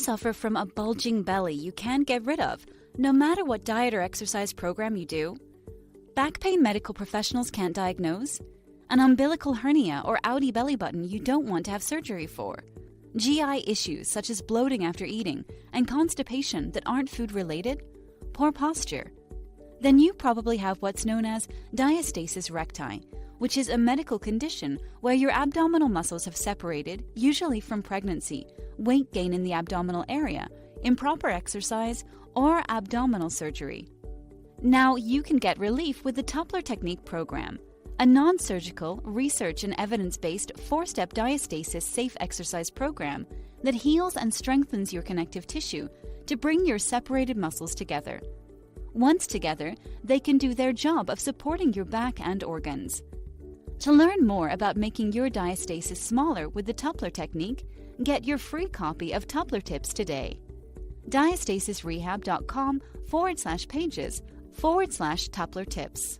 suffer from a bulging belly you can't get rid of, no matter what diet or exercise program you do? Back pain medical professionals can't diagnose? An umbilical hernia or outie belly button you don't want to have surgery for? GI issues such as bloating after eating and constipation that aren't food-related? Poor posture? Then you probably have what's known as Diastasis Recti, which is a medical condition where your abdominal muscles have separated, usually from pregnancy, weight gain in the abdominal area, improper exercise, or abdominal surgery. Now you can get relief with the Tupler Technique program, a non-surgical, research and evidence-based 4-step diastasis safe exercise program that heals and strengthens your connective tissue to bring your separated muscles together. Once together, they can do their job of supporting your back and organs. To learn more about making your diastasis smaller with the Tupler Technique, get your free copy of Tupler Tips today. Diastasisrehab.com/pages/Tupler Tips.